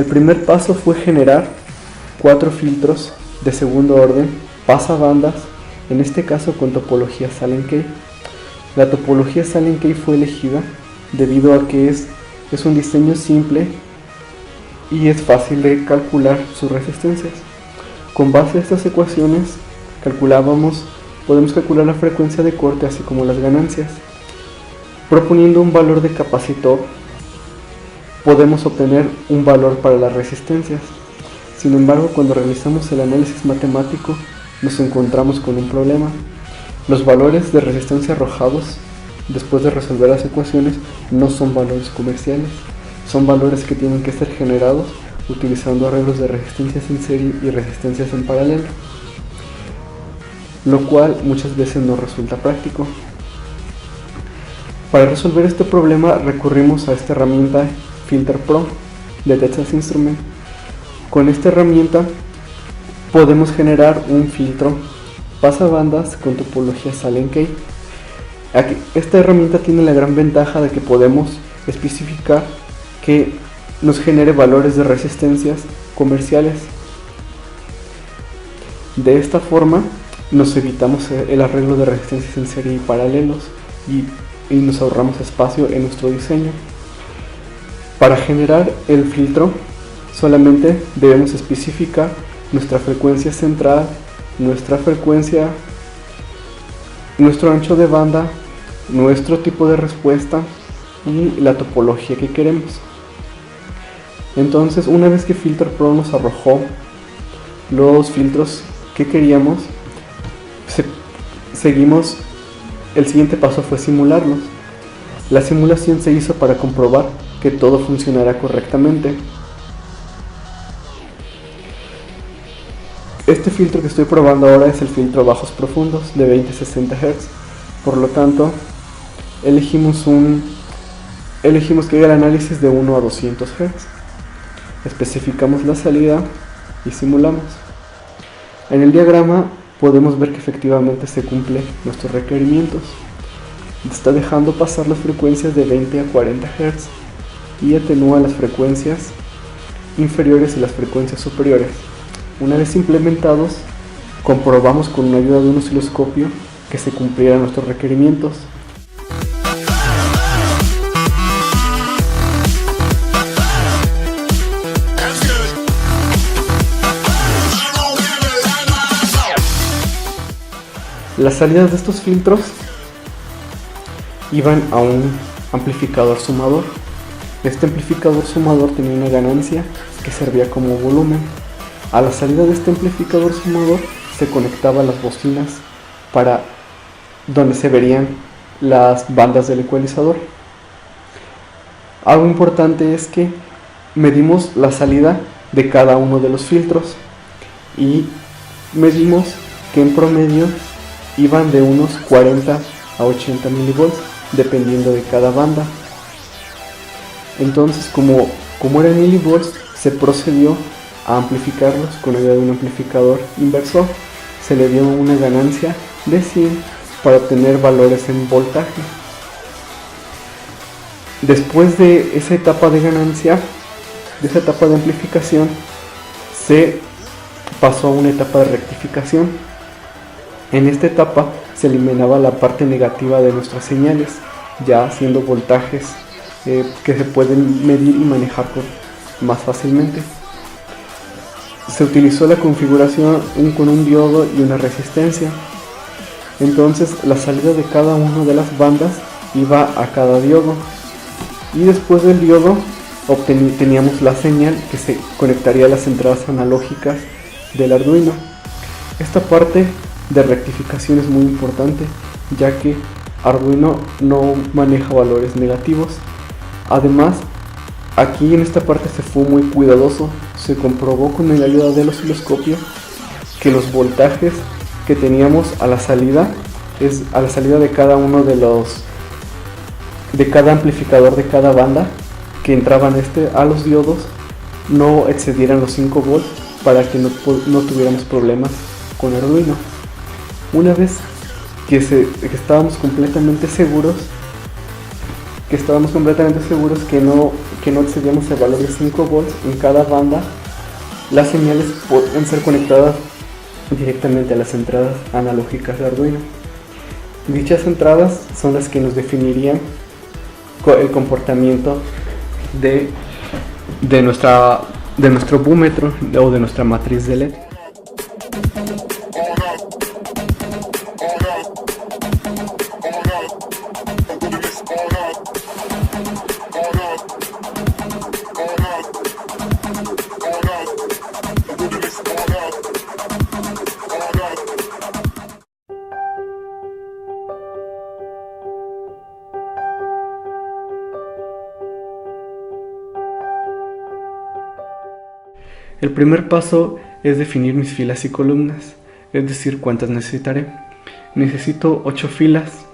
El primer paso fue generar 4 filtros de segundo orden, pasabandas, en este caso con topología Sallen-Key. La topología Sallen-Key fue elegida debido a que es un diseño simple y es fácil de calcular sus resistencias. Con base a estas ecuaciones podemos calcular la frecuencia de corte así como las ganancias. Proponiendo un valor de capacitor, podemos obtener un valor para las resistencias. Sin embargo, cuando realizamos el análisis matemático, nos encontramos con un problema. Los valores de resistencia arrojados después de resolver las ecuaciones no son valores comerciales, son valores que tienen que ser generados utilizando arreglos de resistencias en serie y resistencias en paralelo, lo cual muchas veces no resulta práctico. Para resolver este problema recurrimos a esta herramienta Filter Pro de Texas Instruments. Con esta herramienta podemos generar un filtro pasabandas con topología Sallen-Key. Esta herramienta tiene la gran ventaja de que podemos especificar que nos genere valores de resistencias comerciales. De esta forma nos evitamos el arreglo de resistencias en serie y paralelos y nos ahorramos espacio en nuestro diseño. Para generar el filtro solamente debemos especificar nuestra frecuencia central, nuestra frecuencia, nuestro ancho de banda, nuestro tipo de respuesta y la topología que queremos. Entonces, una vez que Filter Pro nos arrojó los filtros que queríamos, el siguiente paso fue simularlos. La simulación se hizo para comprobar que todo funcionara correctamente. Este filtro que estoy probando ahora es el filtro bajos profundos de 20-60 Hz. Por lo tanto, elegimos que haga el análisis de 1 a 200 Hz. Especificamos la salida y simulamos. En el diagrama podemos ver que efectivamente se cumplen nuestros requerimientos. Está dejando pasar las frecuencias de 20 a 40 Hz y atenúa las frecuencias inferiores y las frecuencias superiores. Una vez implementados, comprobamos con la ayuda de un osciloscopio que se cumplieran nuestros requerimientos. Las salidas de estos filtros iban a un amplificador sumador. Este amplificador sumador tenía una ganancia que servía como volumen. A la salida de este amplificador sumador se conectaban las bocinas para donde se verían las bandas del ecualizador. Algo importante es que medimos la salida de cada uno de los filtros y medimos que en promedio iban de unos 40 a 80 milivolts dependiendo de cada banda. Entonces, como eran milivolts, se procedió a amplificarlos con ayuda de un amplificador inversor. Se le dio una ganancia de 100 para obtener valores en voltaje. Después de esa etapa de ganancia, de esa etapa de amplificación, se pasó a una etapa de rectificación. En esta etapa se eliminaba la parte negativa de nuestras señales, ya haciendo voltajes que se pueden medir y manejar más fácilmente. Se utilizó la configuración con un diodo y una resistencia. Entonces la salida de cada una de las bandas iba a cada diodo, y después del diodo teníamos la señal que se conectaría a las entradas analógicas del Arduino. Esta parte de rectificación es muy importante, ya que Arduino no maneja valores negativos. Además, aquí en esta parte se fue muy cuidadoso. Se comprobó con la ayuda del osciloscopio que los voltajes que teníamos a la salida de cada uno de cada amplificador de cada banda que entraban a los diodos no excedieran los 5 volts para que no tuviéramos problemas con Arduino. Una vez que estábamos completamente seguros que que no excedemos el valor de 5 volts en cada banda, las señales pueden ser conectadas directamente a las entradas analógicas de Arduino. Dichas entradas son las que nos definirían el comportamiento de nuestro búmetro o de nuestra matriz de LED. El primer paso es definir mis filas y columnas, es decir, cuántas necesitaré. Necesito 8 filas,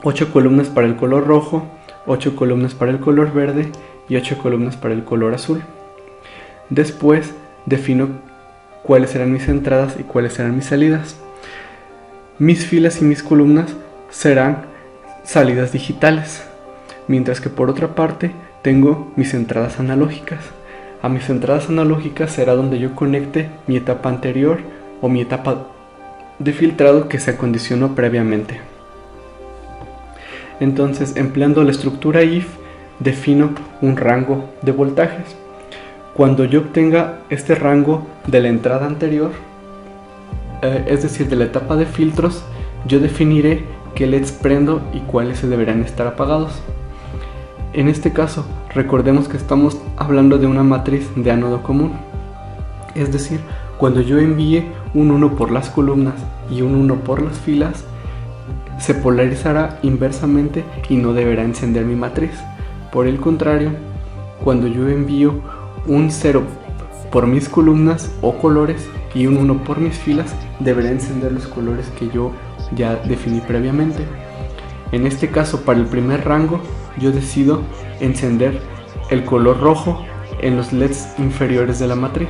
8 columnas para el color rojo, 8 columnas para el color verde y 8 columnas para el color azul. Después defino cuáles serán mis entradas y cuáles serán mis salidas. Mis filas y mis columnas serán salidas digitales, mientras que por otra parte tengo mis entradas analógicas. A mis entradas analógicas será donde yo conecte mi etapa anterior o mi etapa de filtrado que se acondicionó previamente. Entonces, empleando la estructura if, defino un rango de voltajes. Cuando yo obtenga este rango de la entrada anterior, es decir, de la etapa de filtros, yo definiré qué LEDs prendo y cuáles se deberán estar apagados. En este caso, recordemos que estamos hablando de una matriz de ánodo común. Es decir, cuando yo envíe un 1 por las columnas y un 1 por las filas, se polarizará inversamente y no deberá encender mi matriz. Por el contrario, cuando yo envío un 0 por mis columnas o colores y un 1 por mis filas, deberá encender los colores que yo ya definí previamente. En este caso, para el primer rango, yo decido encender el color rojo en los LEDs inferiores de la matriz.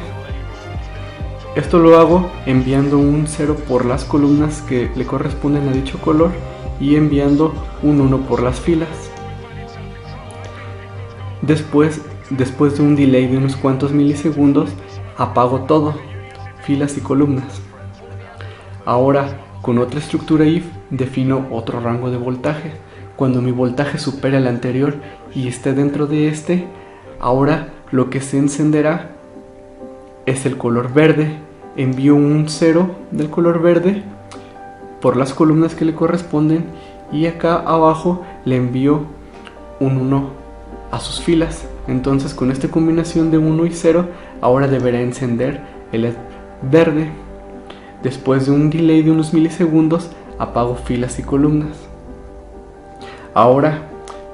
Esto lo hago enviando un 0 por las columnas que le corresponden a dicho color y enviando un 1 por las filas. Después de un delay de unos cuantos milisegundos, apago todo, filas y columnas. Ahora, con otra estructura if, defino otro rango de voltaje. Cuando mi voltaje supere el anterior y esté dentro de este, ahora lo que se encenderá es el color verde. Envío un 0 del color verde por las columnas que le corresponden y acá abajo le envío un 1 a sus filas. Entonces, con esta combinación de 1 y 0, ahora deberá encender el LED verde. Después de un delay de unos milisegundos, apago filas y columnas. Ahora,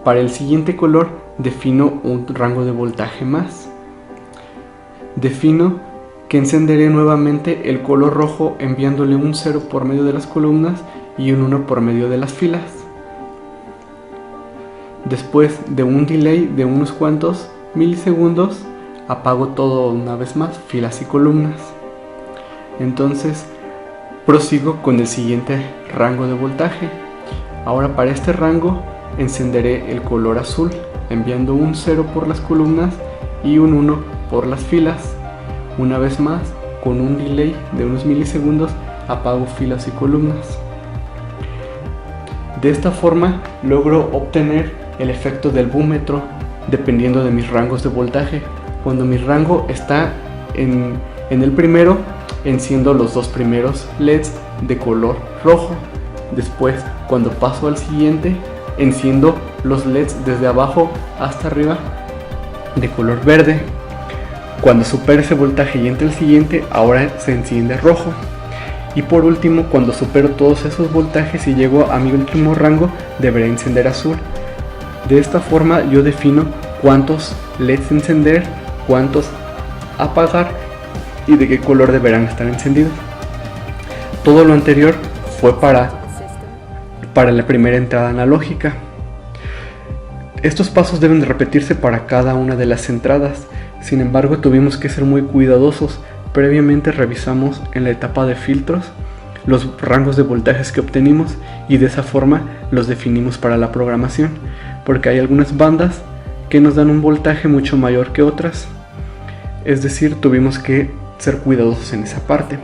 para el siguiente color, defino un rango de voltaje más. Defino que encenderé nuevamente el color rojo enviándole un 0 por medio de las columnas y un 1 por medio de las filas. Después de un delay de unos cuantos milisegundos, apago todo una vez más, filas y columnas. Entonces, prosigo con el siguiente rango de voltaje. Ahora, para este rango encenderé el color azul enviando un 0 por las columnas y un 1 por las filas. Una vez más, con un delay de unos milisegundos, apago filas y columnas. De esta forma logro obtener el efecto del búmetro dependiendo de mis rangos de voltaje. Cuando mi rango está en el primero, enciendo los dos primeros LEDs de color rojo. Después, cuando paso al siguiente, enciendo los LEDs desde abajo hasta arriba de color verde. Cuando supere ese voltaje y entre el siguiente, ahora se enciende rojo. Y por último, cuando supero todos esos voltajes y llego a mi último rango, deberé encender azul. De esta forma yo defino cuántos LEDs encender, cuántos apagar y de qué color deberán estar encendidos. Todo lo anterior fue para la primera entrada analógica. Estos pasos deben repetirse para cada una de las entradas. Sin embargo, tuvimos que ser muy cuidadosos. Previamente revisamos en la etapa de filtros los rangos de voltajes que obtenimos y de esa forma los definimos para la programación, porque hay algunas bandas que nos dan un voltaje mucho mayor que otras. Es decir, tuvimos que ser cuidadosos en esa parte.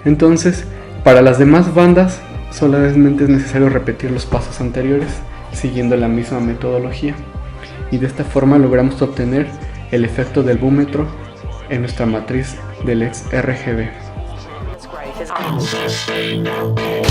Entonces, para las demás bandas solamente es necesario repetir los pasos anteriores siguiendo la misma metodología, y de esta forma logramos obtener el efecto del búmetro en nuestra matriz de LEDs RGB. No, se lo grabó.